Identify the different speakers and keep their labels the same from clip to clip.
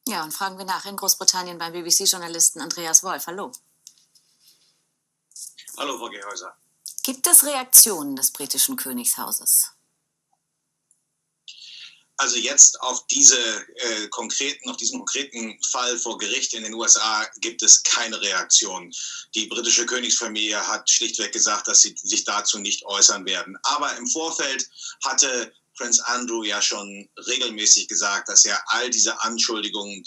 Speaker 1: Ja, und fragen wir nach in Großbritannien beim BBC-Journalisten Andreas Wolf. Hallo.
Speaker 2: Hallo, Frau Gehäuser.
Speaker 1: Gibt es Reaktionen des britischen Königshauses?
Speaker 2: Also jetzt auf diesen konkreten Fall vor Gericht in den USA gibt es keine Reaktion. Die britische Königsfamilie hat schlichtweg gesagt, dass sie sich dazu nicht äußern werden. Aber im Vorfeld hatte Prinz Andrew ja schon regelmäßig gesagt, dass er all diese Anschuldigungen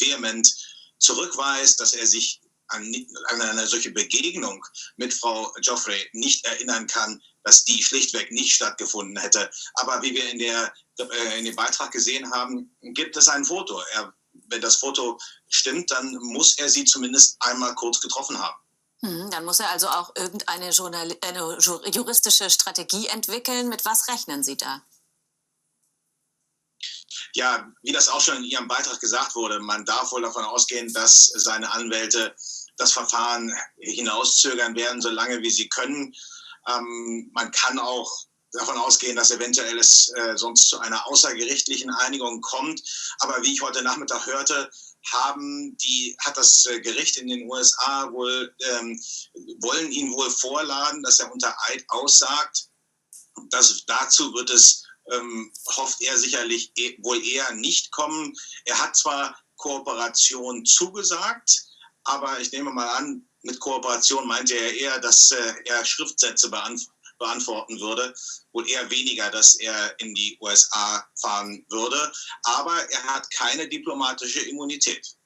Speaker 2: vehement zurückweist, dass er sich an eine solche Begegnung mit Frau Joffrey nicht erinnern kann, dass die schlichtweg nicht stattgefunden hätte. Aber wie wir in dem Beitrag gesehen haben, gibt es ein Foto. Wenn das Foto stimmt, dann muss er sie zumindest einmal kurz getroffen haben.
Speaker 1: Dann muss er also auch irgendeine juristische Strategie entwickeln. Mit was rechnen Sie da?
Speaker 2: Ja, wie das auch schon in Ihrem Beitrag gesagt wurde, man darf wohl davon ausgehen, dass seine Anwälte das Verfahren hinauszögern werden, solange wie sie können. Man kann auch davon ausgehen, dass eventuell es sonst zu einer außergerichtlichen Einigung kommt. Aber wie ich heute Nachmittag hörte, hat das Gericht in den USA wollen ihn wohl vorladen, dass er unter Eid aussagt. Dazu wird es, hofft er sicherlich wohl eher nicht kommen. Er hat zwar Kooperation zugesagt, aber ich nehme mal an, mit Kooperation meinte er eher, dass er Schriftsätze beantworten würde, wohl eher weniger, dass er in die USA fahren würde. Aber er hat keine diplomatische Immunität.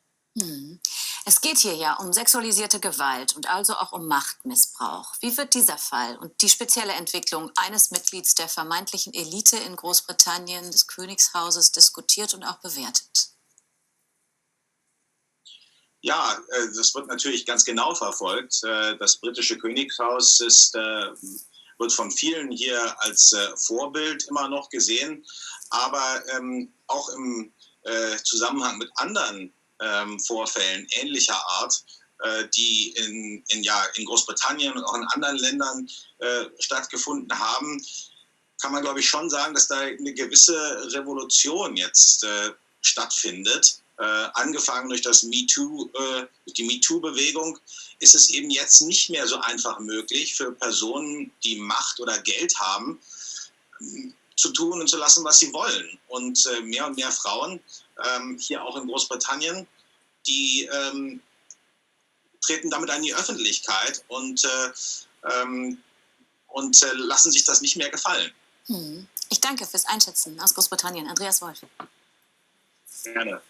Speaker 1: Es geht hier ja um sexualisierte Gewalt und also auch um Machtmissbrauch. Wie wird dieser Fall und die spezielle Entwicklung eines Mitglieds der vermeintlichen Elite in Großbritannien, des Königshauses, diskutiert und auch bewertet?
Speaker 2: Ja, das wird natürlich ganz genau verfolgt. Das britische Königshaus wird von vielen hier als Vorbild immer noch gesehen, aber auch im Zusammenhang mit anderen Vorfällen ähnlicher Art, die in Großbritannien und auch in anderen Ländern stattgefunden haben, kann man, glaube ich, schon sagen, dass da eine gewisse Revolution jetzt stattfindet. Angefangen durch die MeToo-Bewegung, ist es eben jetzt nicht mehr so einfach möglich für Personen, die Macht oder Geld haben, zu tun und zu lassen, was sie wollen. Und mehr Frauen, hier auch in Großbritannien, die treten damit an die Öffentlichkeit und lassen sich das nicht mehr gefallen.
Speaker 1: Ich danke fürs Einschätzen aus Großbritannien. Andreas Wolf.
Speaker 2: Gerne.